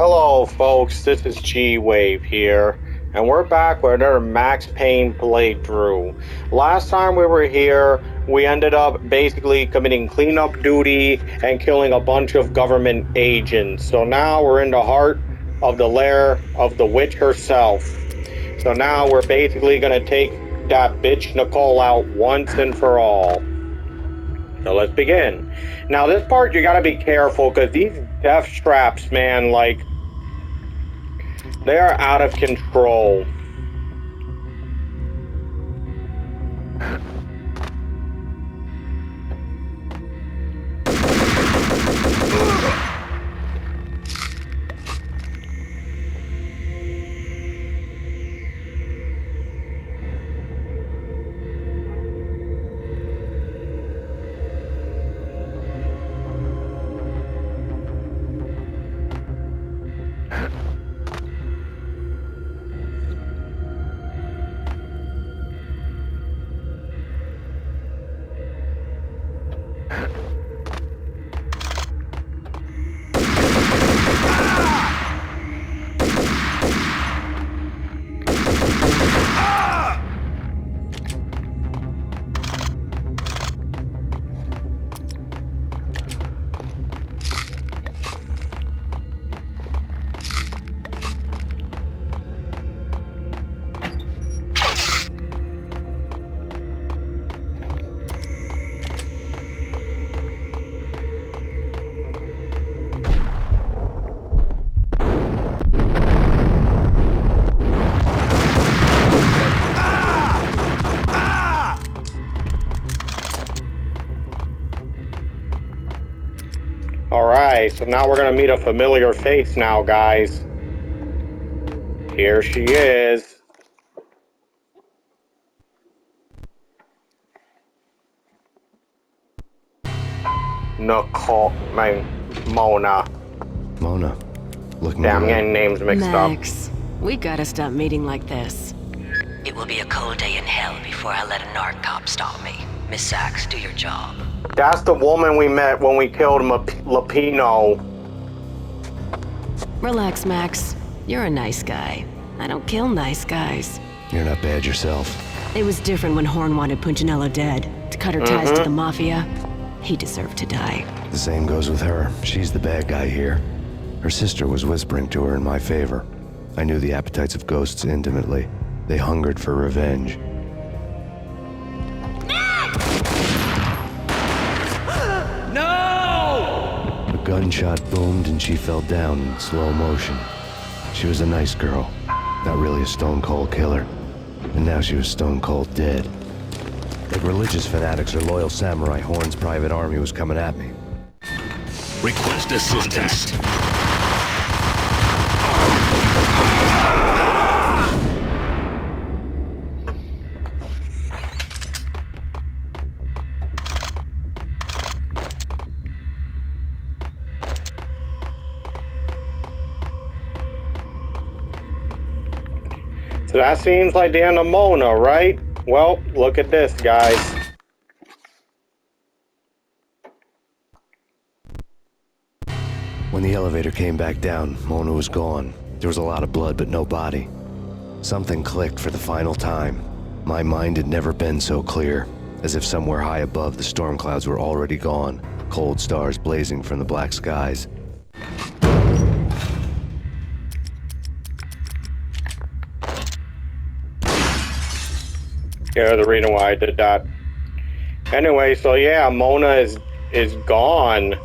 Hello folks, this is Gwave here, and we're back with another Max Payne playthrough. Last time we were here, we ended up basically committing cleanup duty and killing a bunch of government agents. So now we're in the heart of the lair of the witch herself. So now we're basically gonna take that bitch Nicole out once and for all. So let's begin. Now this part you gotta be careful because these death straps, man, like, they are out of control. Alright, so now we're gonna meet a familiar face now, guys. Here she is. Nicole, Mona. Mona, looking Damn, I'm good. getting names mixed Max, we gotta stop meeting like this. It will be a cold day in hell before I let a narc cop stop me. Miss Sachs, do your job. up. That's the woman we met when we killed Lapino. Relax, Max. You're a nice guy. I don't kill nice guys. You're not bad yourself. It was different when Horn wanted Punchinello dead. To cut her ties to the Mafia, he deserved to die. The same goes with her. She's the bad guy here. Her sister was whispering to her in my favor. I knew the appetites of ghosts intimately. They hungered for revenge. No! A gunshot boomed and she fell down in slow motion. She was a nice girl, not really a stone-cold killer. And now she was stone-cold dead. Like religious fanatics or loyal samurai, Horn's private army was coming at me. Request assistance. So that seems like the end of Mona, right? Well, look at this, guys. When the elevator came back down, Mona was gone. There was a lot of blood, but no body. Something clicked for the final time. My mind had never been so clear, as if somewhere high above the storm clouds were already gone, cold stars blazing from the black skies. Yeah, the reason why I did that. Anyway, so yeah, Mona is gone.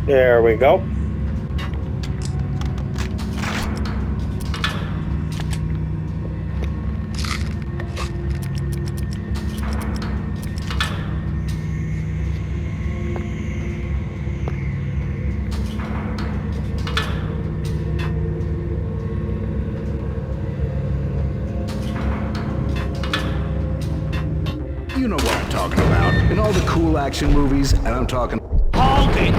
There we go. You know what I'm talking about. In all the cool action movies, and I'm talking... Hold it!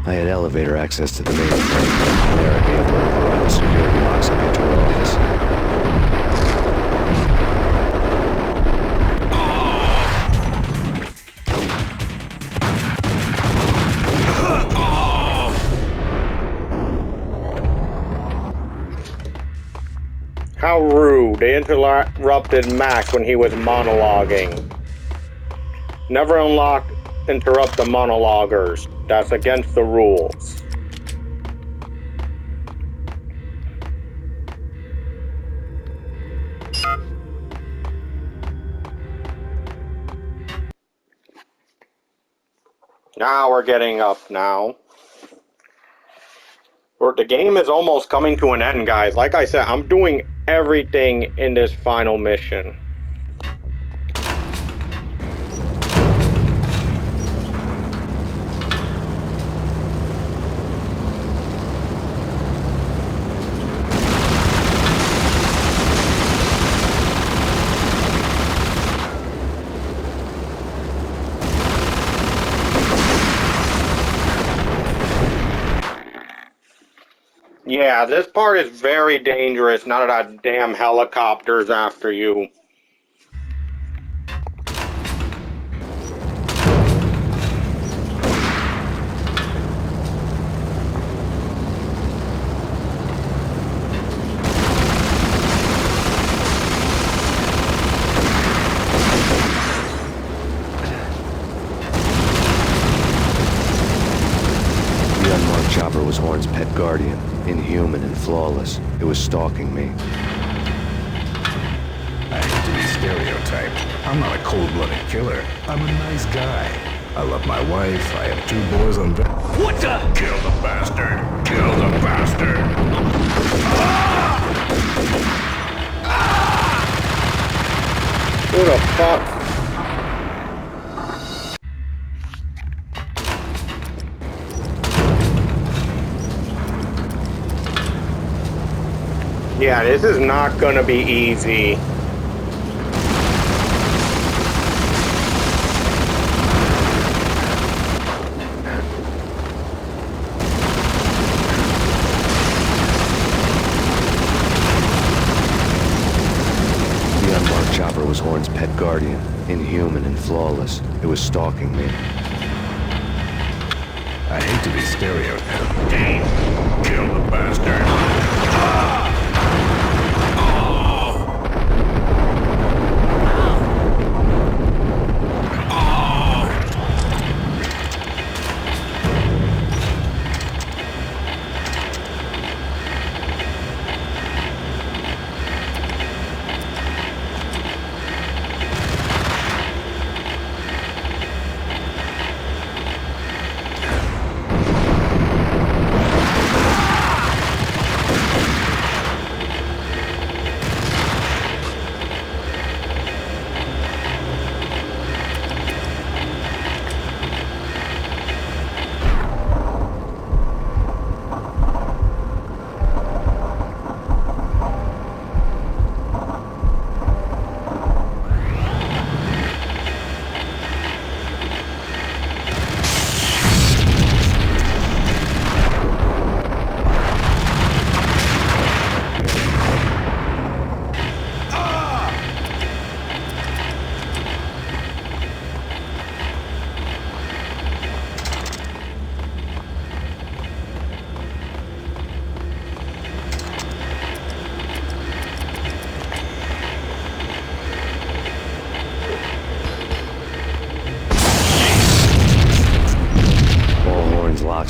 I had elevator access to the main plane. From there, I gave her around security locks and get to her office. How rude. They interrupted Max when he was monologuing. Never interrupt the monologuers. That's against the rules. Now we're getting up now. The game is almost coming to an end, guys. Like I said, I'm doing everything in this final mission. Yeah, this part is very dangerous now that damn helicopter's after you. The unmarked chopper was Horn's pet guardian, inhuman and flawless. It was stalking me. I hate to be stereotyped. I'm not a cold-blooded killer. I'm a nice guy. I love my wife. I have 2 boys on... What the? Kill the bastard! Kill the bastard! Who the fuck? Yeah, this is not gonna be easy. The unmarked chopper was Horn's pet guardian, inhuman and flawless. It was stalking me. I hate to be stereotyped. Payne, kill the bastard!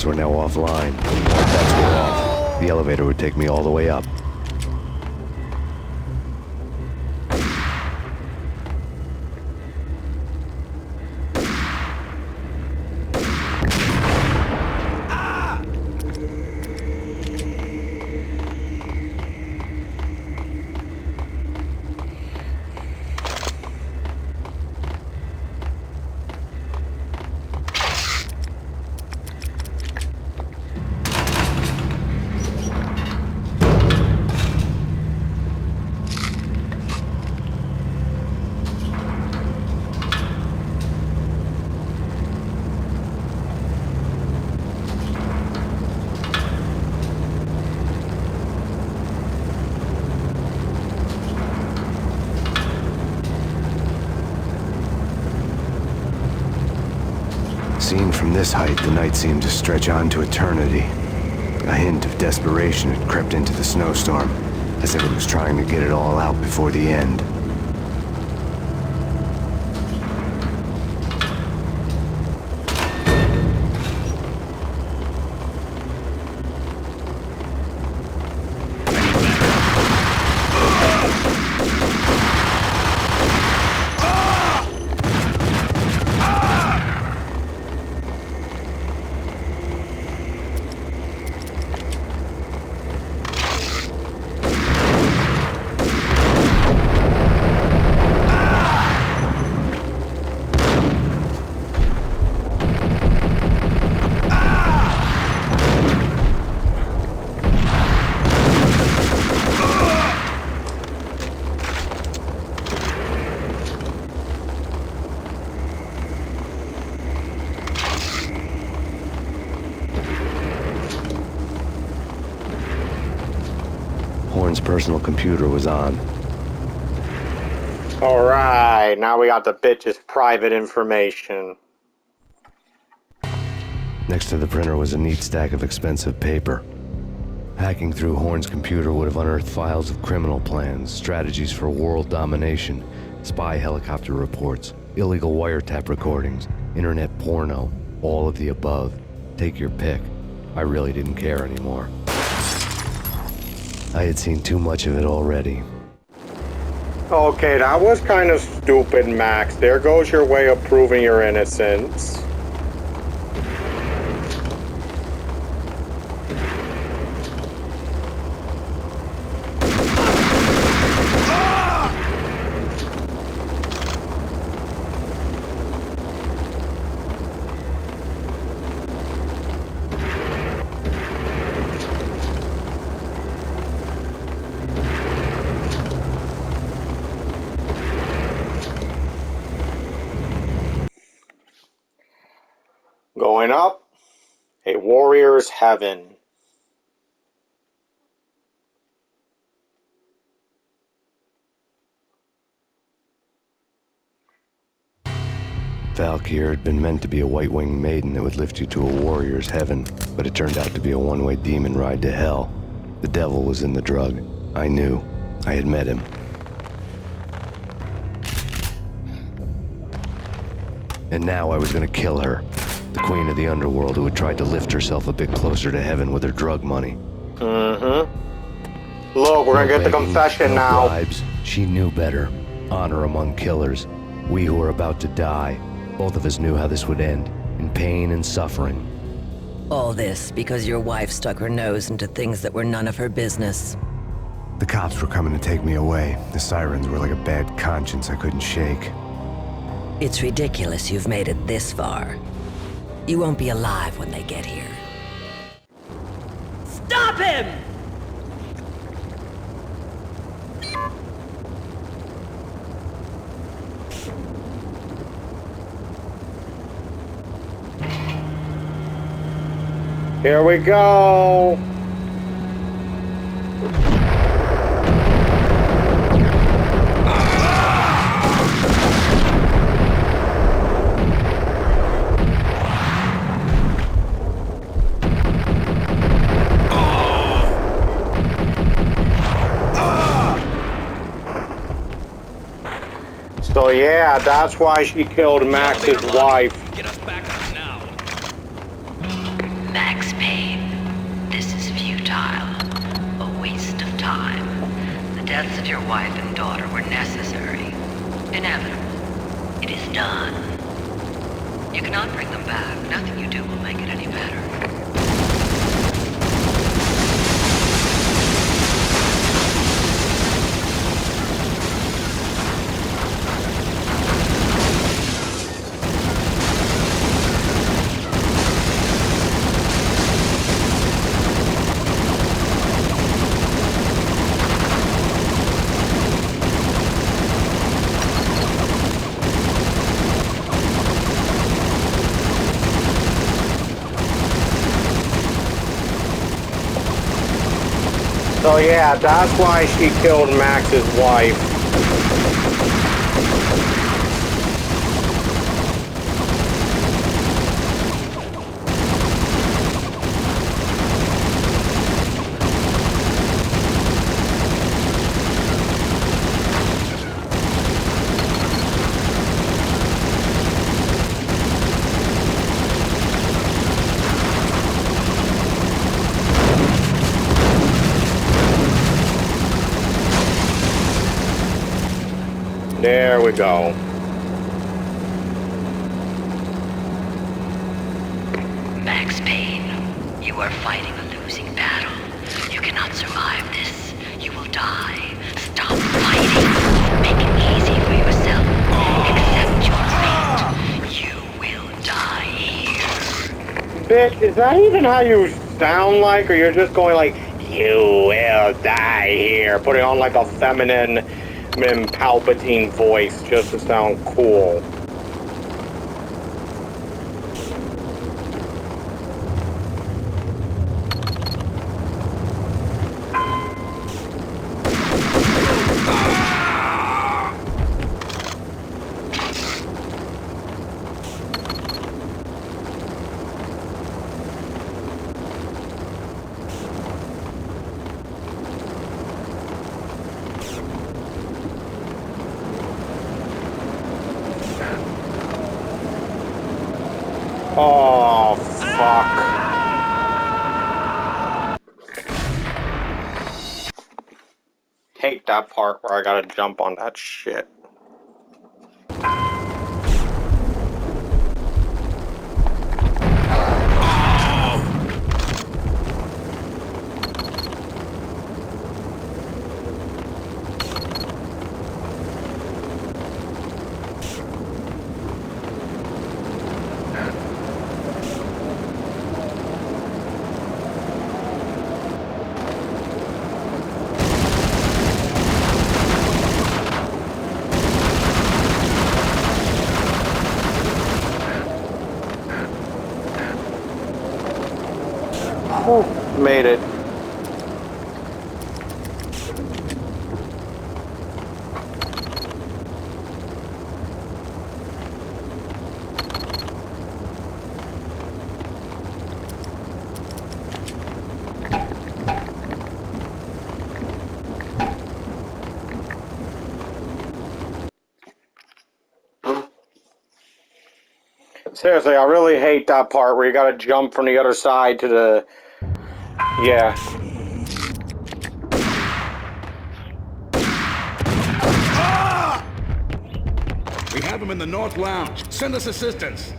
were now offline. All bets were off. The elevator would take me all the way up. Seen from this height, the night seemed to stretch on to eternity. A hint of desperation had crept into the snowstorm, as if it was trying to get it all out before the end. Horn's personal computer was on. Alright, now we got the bitch's private information. Next to the printer was a neat stack of expensive paper. Hacking through Horn's computer would have unearthed files of criminal plans, strategies for world domination, spy helicopter reports, illegal wiretap recordings, internet porno, all of the above. Take your pick. I really didn't care anymore. I had seen too much of it already. Okay, that was kind of stupid, Max. There goes your way of proving your innocence. Going up, a warrior's heaven. Valkyr had been meant to be a white-winged maiden that would lift you to a warrior's heaven, but it turned out to be a one-way demon ride to hell. The devil was in the drug. I knew. I had met him. And now I was gonna kill her. The queen of the underworld who had tried to lift herself a bit closer to heaven with her drug money. Mm-hmm. Look, we're gonna get the begging, confession no now. bribes. She knew better. Honor among killers. We who were about to die. Both of us knew how this would end. In pain and suffering. All this because your wife stuck her nose into things that were none of her business. The cops were coming to take me away. The sirens were like a bad conscience I couldn't shake. It's ridiculous you've made it this far. You won't be alive when they get here. Stop him! Here we go. So yeah, that's why she killed Max's wife. Get us back up now. Max deaths of your wife and daughter were necessary. Inevitable. It is done. You cannot bring them back. Nothing you do will make it any better. So yeah, that's why she killed Max's wife. There we go. Max Payne, you are fighting a losing battle. You cannot survive this. You will die. Stop fighting. Make it easy for yourself. Accept your fate. You will die here. Bitch, is that even how you sound like, or you're just going like, you will die here, putting on like a feminine Palpatine voice just to sound cool? Oh, fuck. Hate that part where I gotta jump on that shit. Oh, made it. Seriously, I really hate that part where you gotta jump from the other side to the... Yeah. We have him in the North Lounge. Send us assistance.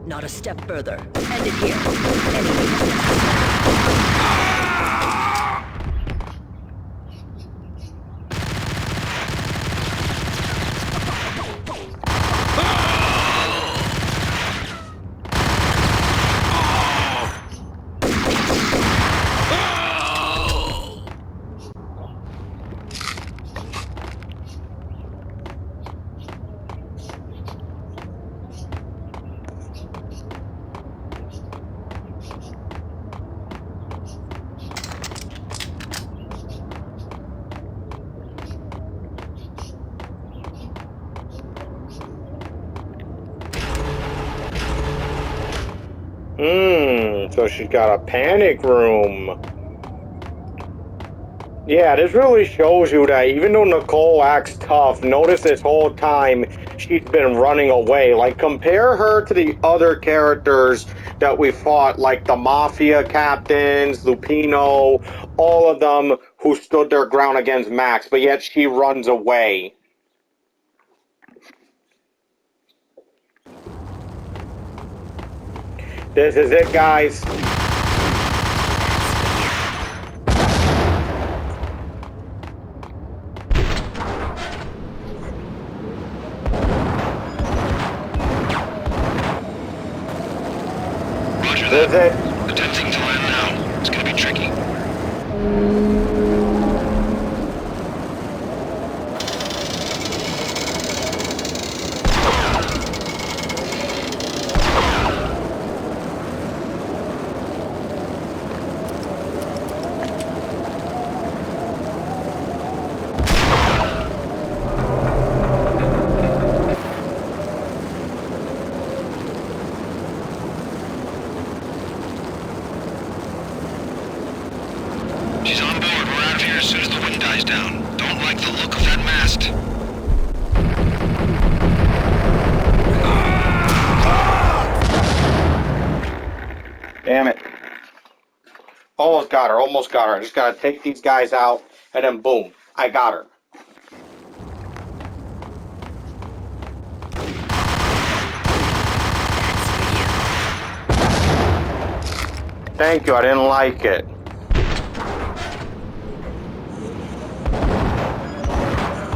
Not a step further. End it here. Anyway. So she's got a panic room. Yeah, this really shows you that even though Nicole acts tough, notice this whole time she's been running away. Like, compare her to the other characters that we fought, like the Mafia captains, Lupino, all of them who stood their ground against Max, but yet she runs away. This is it, guys. This is it. Attempting to land now. It's gonna be tricky. She's on board. We're out of here as soon as the wind dies down. Don't like the look of that mast. Damn it. Almost got her, almost got her. I just gotta take these guys out, and then boom, I got her. Thank you, I didn't like it.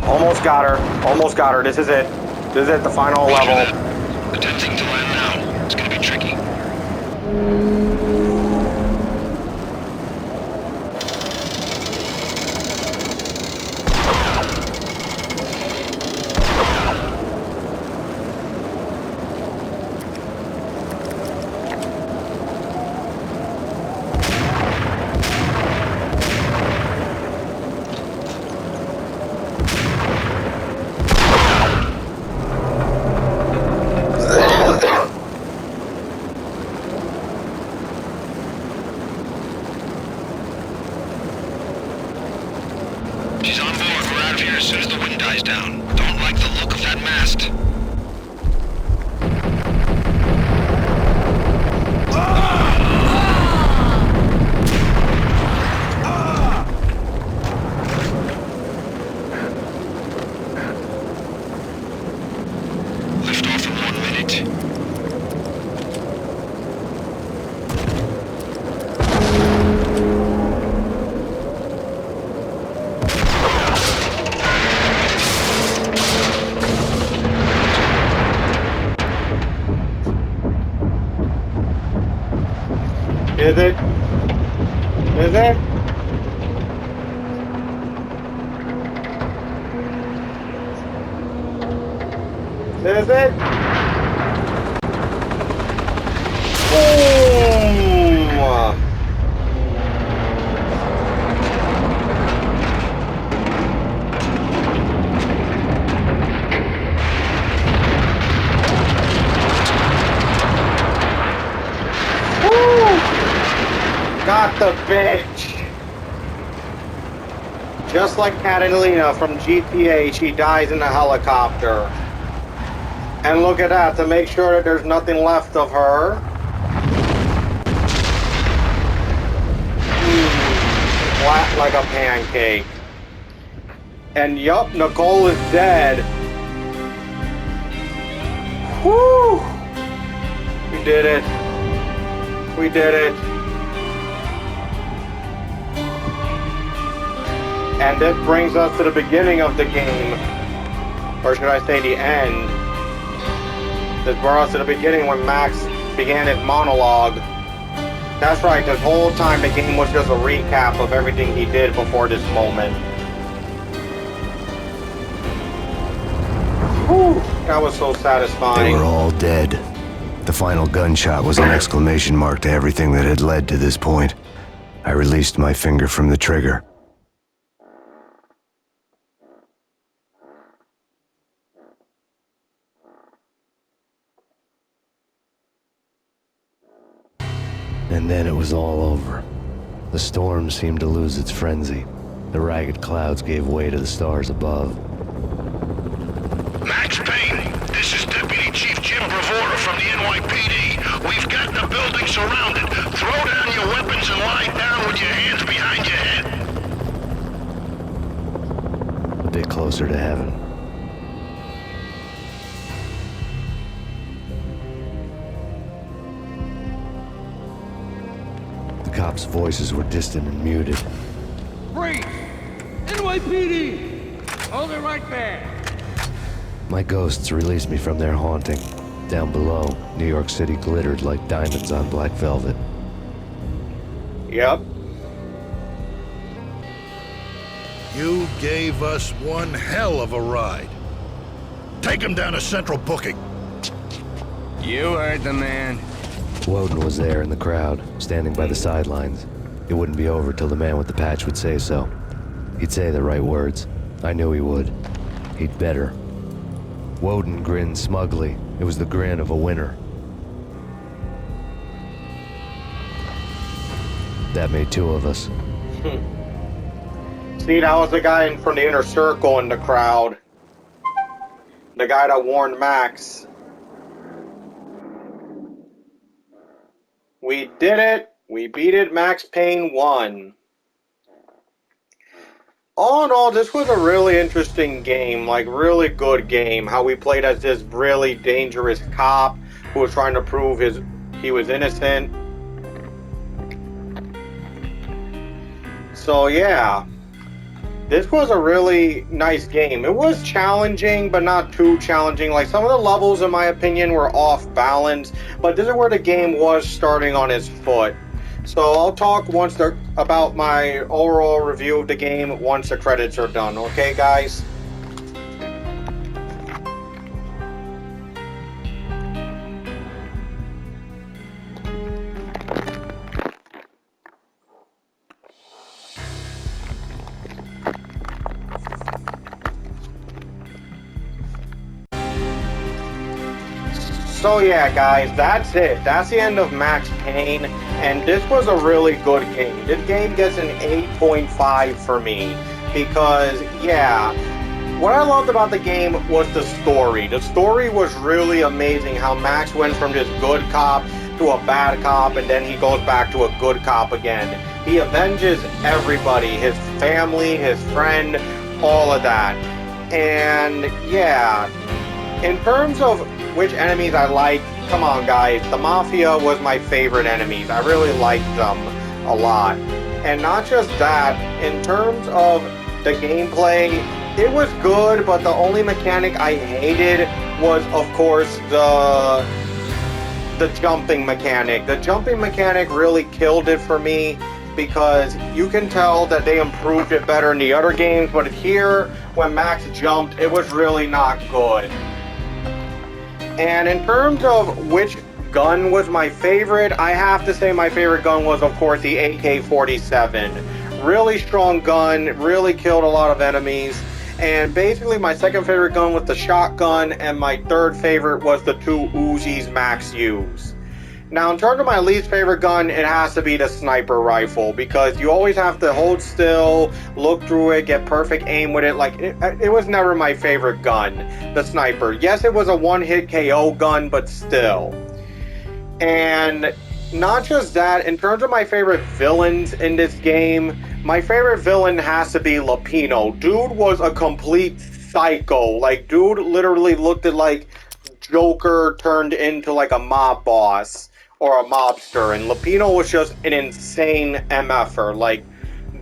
Almost got her, almost got her. This is it. This is it, the final level. Attempting to land now. It's gonna be tricky. She's on board. We're out of here as soon as the wind dies down. Don't like the look of that mast. Lift off in 1 minute. Is it? Is it? Is it? Boom! Got the bitch! Just like Catalina from GTA, she dies in a helicopter. And look at that, to make sure that there's nothing left of her. Flat like a pancake. And yup, Nicole is dead. Whew! did it. We did it. And this brings us to the beginning of the game. Or should I say the end. This brought us to the beginning when Max began his monologue. That's right, this whole time the game was just a recap of everything he did before this moment. Whew, that was so satisfying. They were all dead. The final gunshot was an exclamation mark to everything that had led to this point. I released my finger from the trigger. And then it was all over. The storm seemed to lose its frenzy. The ragged clouds gave way to the stars above. Max Payne, this is Deputy Chief Jim Bravura from the NYPD. We've got the building surrounded. Throw down your weapons and lie down with your hands behind your head. A bit closer to heaven. The cops' voices were distant and muted. Freeze! NYPD! Hold it right there! My ghosts released me from their haunting. Down below, New York City glittered like diamonds on black velvet. Yep. You gave us one hell of a ride. Take him down to Central Booking. You heard the man. Woden was there in the crowd, standing by the sidelines. It wouldn't be over till the man with the patch would say so. He'd say the right words. I knew he would. He'd better. Woden grinned smugly. It was the grin of a winner. That made two of us. See, that was the guy from the inner circle in the crowd. The guy that warned Max. We did it. We beat it. Max Payne won. All in all, this was a really interesting game. Like, really good game. How we played as this really dangerous cop who was trying to prove he was innocent. So, yeah. This was a really nice game. It was challenging, but not too challenging. Like, some of the levels, in my opinion, were off balance. But this is where the game was starting on its foot. So I'll talk about my overall review of the game once the credits are done. Okay, guys? So yeah, guys, that's it. That's the end of Max Payne, and this was a really good game. This game gets an 8.5 for me, because, yeah, what I loved about the game was the story. The story was really amazing, how Max went from this good cop to a bad cop, and then he goes back to a good cop again. He avenges everybody, his family, his friend, all of that. And, yeah, in terms of which enemies I like, come on guys, the Mafia was my favorite enemies. I really liked them a lot. And not just that, in terms of the gameplay, it was good, but the only mechanic I hated was, of course, the jumping mechanic. The jumping mechanic really killed it for me, because you can tell that they improved it better in the other games, but here, when Max jumped, it was really not good. And in terms of which gun was my favorite, I have to say my favorite gun was, of course, the AK-47. Really strong gun, really killed a lot of enemies. And basically my second favorite gun was the shotgun, and my third favorite was the two Uzis Max used. Now, in terms of my least favorite gun, it has to be the sniper rifle, because you always have to hold still, look through it, get perfect aim with it. Like, it was never my favorite gun, the sniper. Yes, it was a one-hit KO gun, but still. And not just that, in terms of my favorite villains in this game, my favorite villain has to be Lapino. Dude was a complete psycho. Like, dude literally looked at, like, Joker turned into like a mob boss or a mobster, and Lupino was just an insane MFer. Like,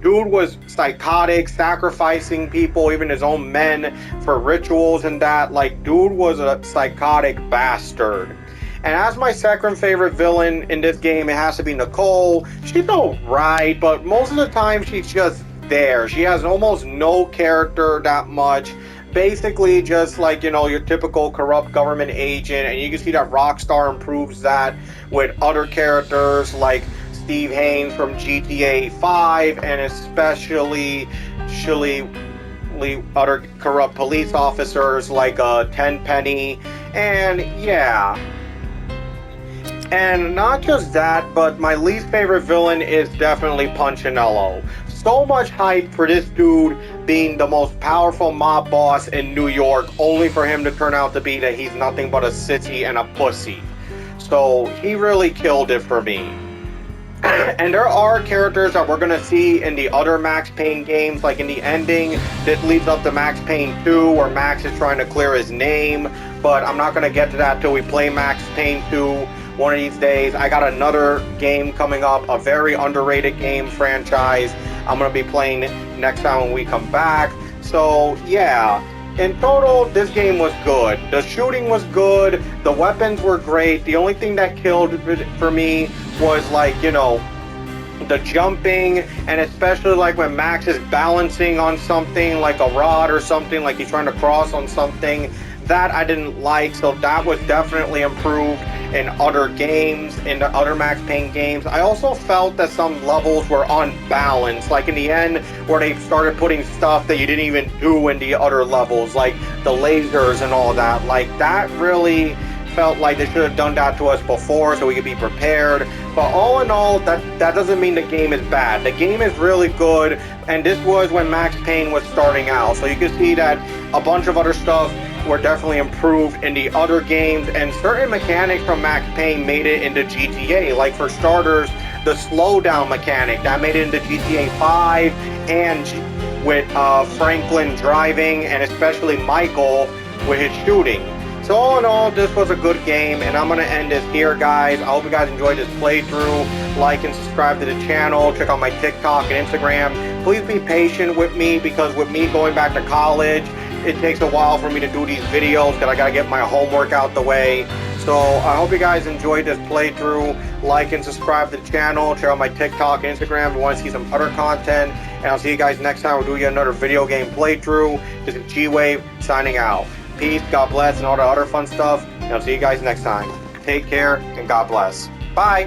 dude was psychotic, sacrificing people, even his own men, for rituals and that. Like, dude was a psychotic bastard. And as my second favorite villain in this game, it has to be Nicole. She's alright, but most of the time she's just there. She has almost no character that much. Basically just like, you know, your typical corrupt government agent, and you can see that Rockstar improves that with other characters like Steve Haynes from GTA 5, and especially other corrupt police officers like Tenpenny, and yeah. And not just that, but my least favorite villain is definitely Punchinello. So much hype for this dude being the most powerful mob boss in New York, only for him to turn out to be that he's nothing but a sissy and a pussy. So he really killed it for me. And there are characters that we're going to see in the other Max Payne games, like in the ending that leads up to Max Payne 2, where Max is trying to clear his name, but I'm not going to get to that till we play Max Payne 2 one of these days. I got another game coming up, a very underrated game franchise I'm going to be playing next time when we come back. So yeah, in total, this game was good. The shooting was good, the weapons were great. The only thing that killed it for me was, like, you know, the jumping, and especially like when Max is balancing on something like a rod or something, like he's trying to cross on something. That I didn't like, so that was definitely improved in other games, in the other Max Payne games. I also felt that some levels were unbalanced, like in the end where they started putting stuff that you didn't even do in the other levels, like the lasers and all that. Like, that really felt like they should have done that to us before so we could be prepared. But all in all, that doesn't mean the game is bad. The game is really good, and this was when Max Payne was starting out, so you can see that a bunch of other stuff were definitely improved in the other games, and certain mechanics from Max Payne made it into GTA. Like, for starters, the slowdown mechanic that made it into GTA 5, and with Franklin driving, and especially Michael with his shooting. So all in all, this was a good game, and I'm going to end this here, guys. I hope you guys enjoyed this playthrough. Like and subscribe to the channel. Check out my TikTok and Instagram. Please be patient with me, because with me going back to college, it takes a while for me to do these videos because I got to get my homework out the way. So I hope you guys enjoyed this playthrough. Like and subscribe to the channel. Check out my TikTok and Instagram if you want to see some other content. And I'll see you guys next time. We'll do another video game playthrough. This is Gwave signing out. Peace, God bless, and all the other fun stuff. And I'll see you guys next time. Take care, and God bless. Bye.